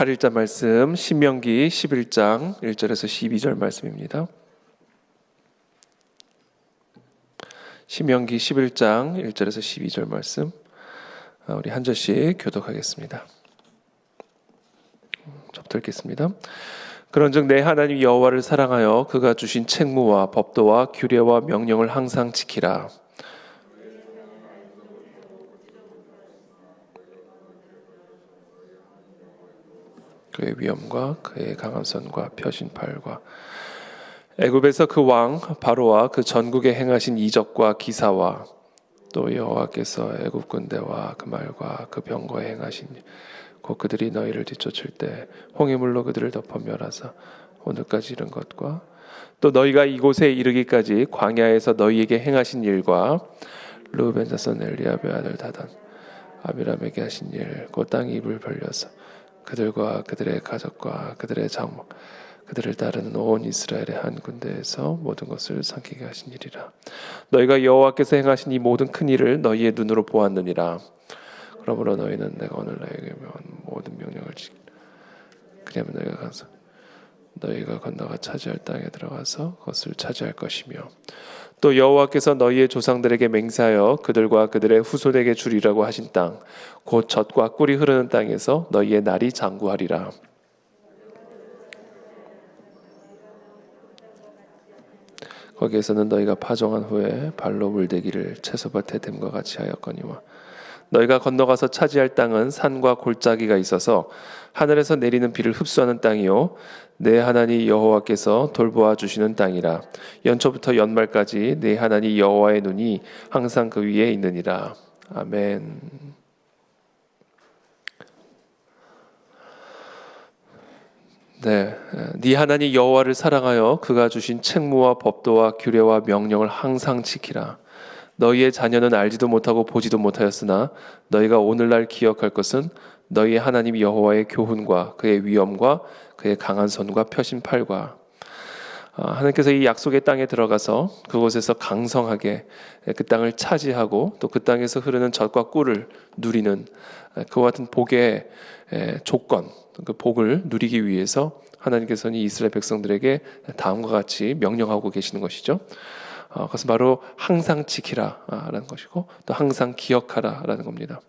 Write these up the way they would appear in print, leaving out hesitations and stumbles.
8일자 말씀 신명기 11장 1절에서 12절 말씀입니다. 신명기 11장 1절에서 12절 말씀 우리 한 절씩 교독하겠습니다. 저부터 읽겠습니다. 그런즉 내 하나님 여호와를 사랑하여 그가 주신 책무와 법도와 규례와 명령을 항상 지키라. 그의 위엄과 그의 강한 손과 펴신 팔과 애굽에서 그 왕 바로와 그 전국에 행하신 이적과 기사와 또 여호와께서 애굽 군대와 그 말과 그 병거에 행하신 곧 그들이 너희를 뒤쫓을 때 홍해물로 그들을 덮어 멸하사 오늘까지 이른 것과 또 너희가 이곳에 이르기까지 광야에서 너희에게 행하신 일과 르우벤 자손 엘리압의 아들 다단 아비람에게 하신 일 곧 땅이 입을 벌려서 그들과 그들의 가족과 그들의 장막 그들을 따르는 온 이스라엘의 한 군대에서 모든 것을 삼키게 하신 일이라. 너희가 여호와께서 행하신 이 모든 큰 일을 너희의 눈으로 보았느니라. 그러므로 너희는 내가 오늘 너희에게 명한 모든 명령을 지키라. 그리하면 너희가 가서 너희가 건너가 차지할 땅에 들어가서 그것을 차지할 것이며 또 여호와께서 너희의 조상들에게 맹세하여 그들과 그들의 후손에게 주리라고 하신 땅 곧 젖과 꿀이 흐르는 땅에서 너희의 날이 장구하리라. 거기에서는 너희가 파종한 후에 발로 물대기를 채소밭에 댐과 같이 하였거니와 너희가 건너가서 차지할 땅은 산과 골짜기가 있어서 하늘에서 내리는 비를 흡수하는 땅이요 내 하나님 여호와께서 돌보아 주시는 땅이라. 연초부터 연말까지 내 하나님 여호와의 눈이 항상 그 위에 있느니라. 아멘. 네 하나님 여호와를 사랑하여 그가 주신 책무와 법도와 규례와 명령을 항상 지키라. 너희의 자녀는 알지도 못하고 보지도 못하였으나 너희가 오늘날 기억할 것은 너희의 하나님 여호와의 교훈과 그의 위엄과 그의 강한 손과 펴신 팔과 하나님께서 이 약속의 땅에 들어가서 그곳에서 강성하게 그 땅을 차지하고 또 그 땅에서 흐르는 젖과 꿀을 누리는 그와 같은 복의 조건, 그 복을 누리기 위해서 하나님께서는 이스라엘 백성들에게 다음과 같이 명령하고 계시는 것이죠. 그것은 바로 항상 지키라라는 것이고 또 항상 기억하라라는 겁니다.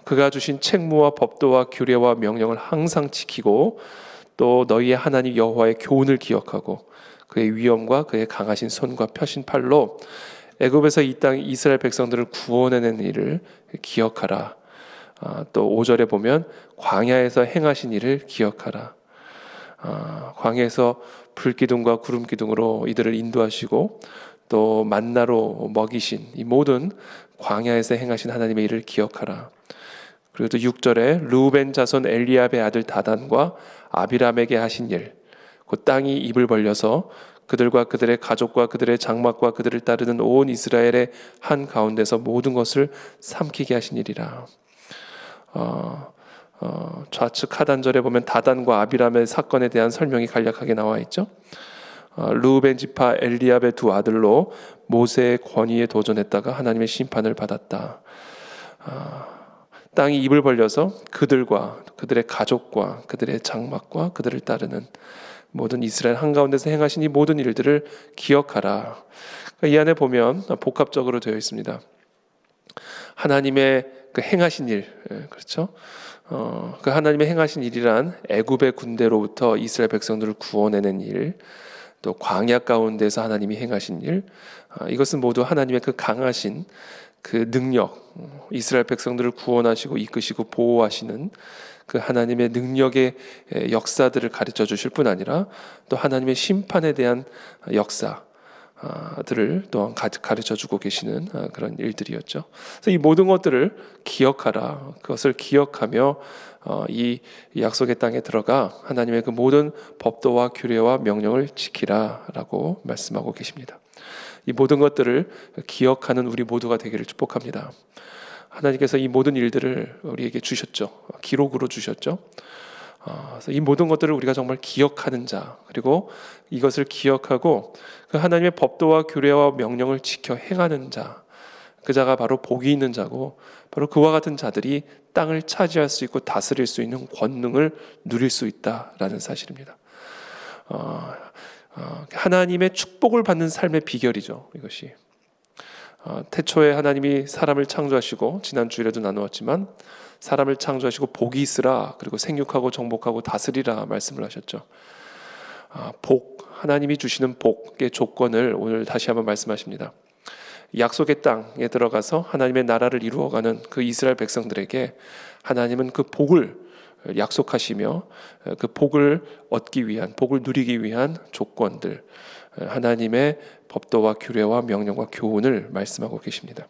그가 주신 책무와 법도와 규례와 명령을 항상 지키고 또 너희의 하나님 여호와의 교훈을 기억하고 그의 위엄과 그의 강하신 손과 펴신 팔로 애굽에서 이 땅 이스라엘 백성들을 구원해낸 일을 기억하라. 또 5절에 보면 광야에서 행하신 일을 기억하라. 광야에서 불기둥과 구름기둥으로 이들을 인도하시고 또 만나로 먹이신 이 모든 광야에서 행하신 하나님의 일을 기억하라. 그리고 또 6절에 르우벤 자손 엘리압의 아들 다단과 아비람에게 하신 일, 그 땅이 입을 벌려서 그들과 그들의 가족과 그들의 장막과 그들을 따르는 온 이스라엘의 한 가운데서 모든 것을 삼키게 하신 일이라. 좌측 하단절에 보면 다단과 아비람의 사건에 대한 설명이 간략하게 나와 있죠. 르우벤 지파 엘리압의 두 아들로 모세의 권위에 도전했다가 하나님의 심판을 받았다. 땅이 입을 벌려서 그들과 그들의 가족과 그들의 장막과 그들을 따르는 모든 이스라엘 한가운데서 행하신 이 모든 일들을 기억하라. 이 안에 보면 복합적으로 되어 있습니다. 하나님의 그 행하신 일, 그렇죠? 그 하나님의 행하신 일이란 애굽의 군대로부터 이스라엘 백성들을 구원해낸 일, 또 광야 가운데서 하나님이 행하신 일, 이것은 모두 하나님의 그 강하신 그 능력, 이스라엘 백성들을 구원하시고 이끄시고 보호하시는 그 하나님의 능력의 역사들을 가르쳐 주실 뿐 아니라 또 하나님의 심판에 대한 역사들을 또한 가르쳐 주고 계시는 그런 일들이었죠. 그래서 이 모든 것들을 기억하라. 그것을 기억하며 이 약속의 땅에 들어가 하나님의 그 모든 법도와 규례와 명령을 지키라라고 말씀하고 계십니다. 이 모든 것들을 기억하는 우리 모두가 되기를 축복합니다. 하나님께서 이 모든 일들을 우리에게 주셨죠. 기록으로 주셨죠. 그래서 이 모든 것들을 우리가 정말 기억하는 자, 그리고 이것을 기억하고 그 하나님의 법도와 규례와 명령을 지켜 행하는 자, 그 자가 바로 복이 있는 자고 바로 그와 같은 자들이 땅을 차지할 수 있고 다스릴 수 있는 권능을 누릴 수 있다라는 사실입니다. 하나님의 축복을 받는 삶의 비결이죠. 이것이 태초에 하나님이 사람을 창조하시고 지난 주일에도 나누었지만 사람을 창조하시고 복이 있으라 그리고 생육하고 정복하고 다스리라 말씀을 하셨죠. 복, 하나님이 주시는 복의 조건을 오늘 다시 한번 말씀하십니다. 약속의 땅에 들어가서 하나님의 나라를 이루어가는 그 이스라엘 백성들에게 하나님은 그 복을 약속하시며 그 복을 얻기 위한, 복을 누리기 위한 조건들, 하나님의 법도와 규례와 명령과 교훈을 말씀하고 계십니다.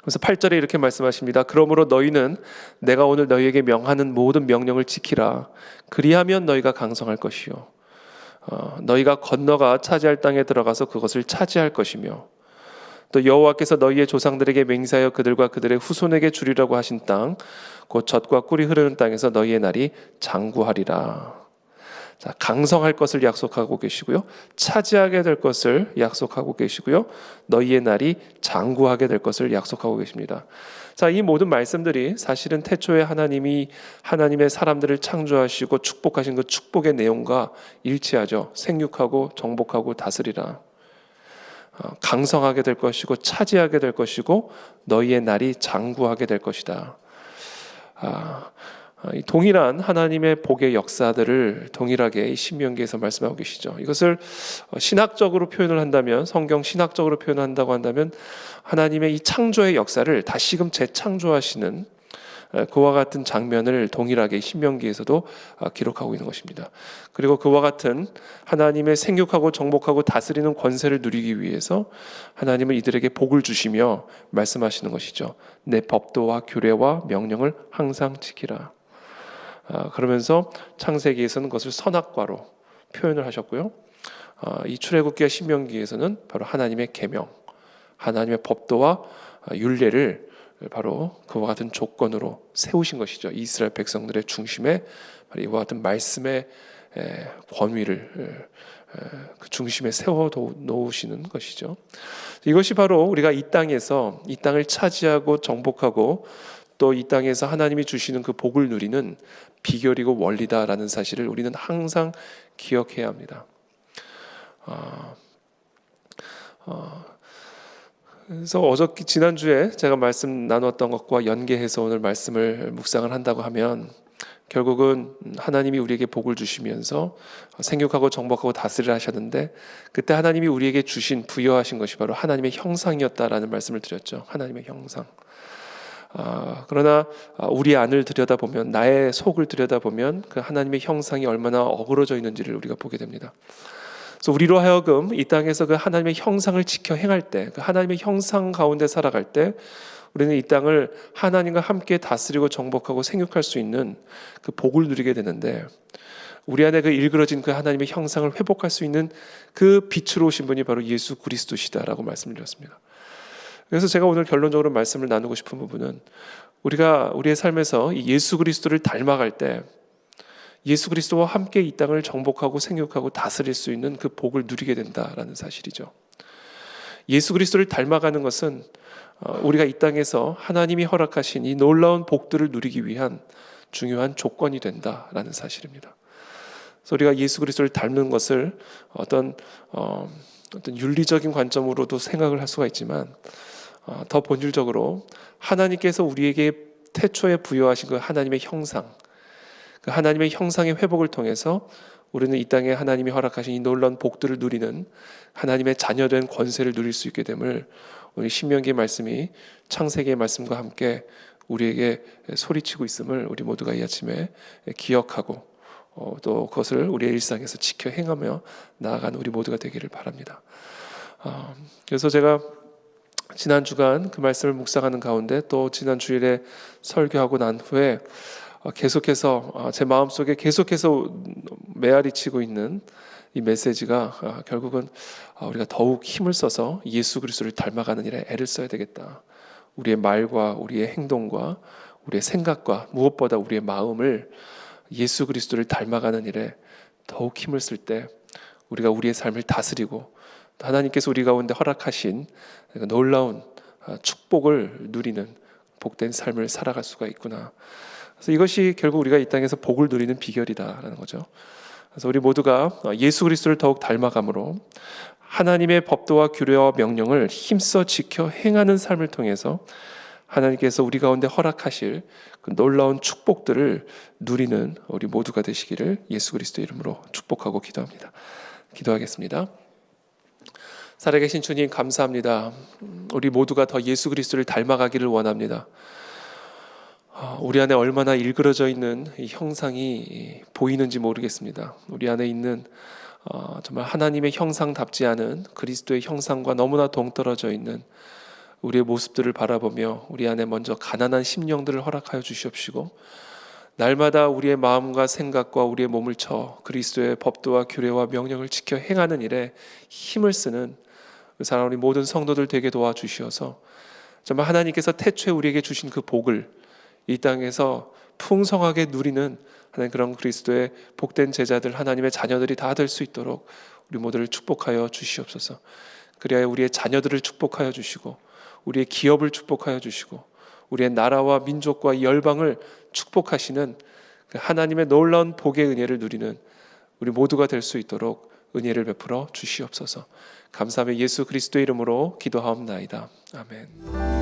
그래서 8절에 이렇게 말씀하십니다. 그러므로 너희는 내가 오늘 너희에게 명하는 모든 명령을 지키라. 그리하면 너희가 강성할 것이요 너희가 건너가 차지할 땅에 들어가서 그것을 차지할 것이며 또 여호와께서 너희의 조상들에게 맹세하여 그들과 그들의 후손에게 주리라고 하신 땅 곧 젖과 꿀이 흐르는 땅에서 너희의 날이 장구하리라. 자, 강성할 것을 약속하고 계시고요, 차지하게 될 것을 약속하고 계시고요, 너희의 날이 장구하게 될 것을 약속하고 계십니다. 자, 이 모든 말씀들이 사실은 태초에 하나님이 하나님의 사람들을 창조하시고 축복하신 그 축복의 내용과 일치하죠. 생육하고 정복하고 다스리라. 강성하게 될 것이고 차지하게 될 것이고 너희의 날이 장구하게 될 것이다. 동일한 하나님의 복의 역사들을 동일하게 이 신명기에서 말씀하고 계시죠. 이것을 신학적으로 표현을 한다면, 성경 신학적으로 표현한다고 한다면 하나님의 이 창조의 역사를 다시금 재창조하시는 그와 같은 장면을 동일하게 신명기에서도 기록하고 있는 것입니다. 그리고 그와 같은 하나님의 생육하고 정복하고 다스리는 권세를 누리기 위해서 하나님은 이들에게 복을 주시며 말씀하시는 것이죠. 내 법도와 규례와 명령을 항상 지키라. 그러면서 창세기에서는 그것을 선악과로 표현을 하셨고요. 이 출애굽기와 신명기에서는 바로 하나님의 계명, 하나님의 법도와 율례를 바로 그와 같은 조건으로 세우신 것이죠. 이스라엘 백성들의 중심에 바로 이와 같은 말씀의 권위를 그 중심에 세워 놓으시는 것이죠. 이것이 바로 우리가 이 땅에서 이 땅을 차지하고 정복하고 또 이 땅에서 하나님이 주시는 그 복을 누리는 비결이고 원리다라는 사실을 우리는 항상 기억해야 합니다. 그래서 지난주에 제가 말씀 나눴던 것과 연계해서 오늘 말씀을 묵상을 한다고 하면 결국은 하나님이 우리에게 복을 주시면서 생육하고 정복하고 다스리라 하셨는데 그때 하나님이 우리에게 주신 부여하신 것이 바로 하나님의 형상이었다라는 말씀을 드렸죠. 하나님의 형상. 그러나 우리 안을 들여다보면, 나의 속을 들여다보면 그 하나님의 형상이 얼마나 어그러져 있는지를 우리가 보게 됩니다. 그래서 우리로 하여금 이 땅에서 그 하나님의 형상을 지켜 행할 때, 그 하나님의 형상 가운데 살아갈 때 우리는 이 땅을 하나님과 함께 다스리고 정복하고 생육할 수 있는 그 복을 누리게 되는데, 우리 안에 그 일그러진 그 하나님의 형상을 회복할 수 있는 그 빛으로 오신 분이 바로 예수 그리스도시다라고 말씀을 드렸습니다. 그래서 제가 오늘 결론적으로 말씀을 나누고 싶은 부분은 우리가 우리의 삶에서 이 예수 그리스도를 닮아갈 때 예수 그리스도와 함께 이 땅을 정복하고 생육하고 다스릴 수 있는 그 복을 누리게 된다라는 사실이죠. 예수 그리스도를 닮아가는 것은 우리가 이 땅에서 하나님이 허락하신 이 놀라운 복들을 누리기 위한 중요한 조건이 된다라는 사실입니다. 그래서 우리가 예수 그리스도를 닮는 것을 어떤 윤리적인 관점으로도 생각을 할 수가 있지만 더 본질적으로 하나님께서 우리에게 태초에 부여하신 그 하나님의 형상, 그 하나님의 형상의 회복을 통해서 우리는 이 땅에 하나님이 허락하신 이 놀라운 복들을 누리는 하나님의 자녀된 권세를 누릴 수 있게 됨을 오늘 신명기의 말씀이 창세기의 말씀과 함께 우리에게 소리치고 있음을 우리 모두가 이 아침에 기억하고 또 그것을 우리의 일상에서 지켜 행하며 나아가는 우리 모두가 되기를 바랍니다. 그래서 제가 지난 주간 그 말씀을 묵상하는 가운데 또 지난 주일에 설교하고 난 후에 계속해서 제 마음속에 계속해서 메아리치고 있는 이 메시지가 결국은 우리가 더욱 힘을 써서 예수 그리스도를 닮아가는 일에 애를 써야 되겠다. 우리의 말과 우리의 행동과 우리의 생각과 무엇보다 우리의 마음을 예수 그리스도를 닮아가는 일에 더욱 힘을 쓸 때 우리가 우리의 삶을 다스리고 하나님께서 우리 가운데 허락하신 놀라운 축복을 누리는 복된 삶을 살아갈 수가 있구나. 그래서 이것이 결국 우리가 이 땅에서 복을 누리는 비결이다라는 거죠. 그래서 우리 모두가 예수 그리스도를 더욱 닮아감으로 하나님의 법도와 규례와 명령을 힘써 지켜 행하는 삶을 통해서 하나님께서 우리 가운데 허락하실 그 놀라운 축복들을 누리는 우리 모두가 되시기를 예수 그리스도 이름으로 축복하고 기도합니다. 기도하겠습니다. 살아계신 주님 감사합니다. 우리 모두가 더 예수 그리스도를 닮아가기를 원합니다. 우리 안에 얼마나 일그러져 있는 이 형상이 보이는지 모르겠습니다. 우리 안에 있는 정말 하나님의 형상답지 않은 그리스도의 형상과 너무나 동떨어져 있는 우리의 모습들을 바라보며 우리 안에 먼저 가난한 심령들을 허락하여 주시옵시고 날마다 우리의 마음과 생각과 우리의 몸을 쳐 그리스도의 법도와 규례와 명령을 지켜 행하는 일에 힘을 쓰는 사랑하는 우리 모든 성도들 되게 도와주시어서 정말 하나님께서 태초에 우리에게 주신 그 복을 이 땅에서 풍성하게 누리는 하나님 그런 그리스도의 복된 제자들 하나님의 자녀들이 다 될 수 있도록 우리 모두를 축복하여 주시옵소서. 그리하여 우리의 자녀들을 축복하여 주시고 우리의 기업을 축복하여 주시고 우리의 나라와 민족과 열방을 축복하시는 하나님의 놀라운 복의 은혜를 누리는 우리 모두가 될 수 있도록 은혜를 베풀어 주시옵소서. 감사하며 예수 그리스도의 이름으로 기도하옵나이다. 아멘.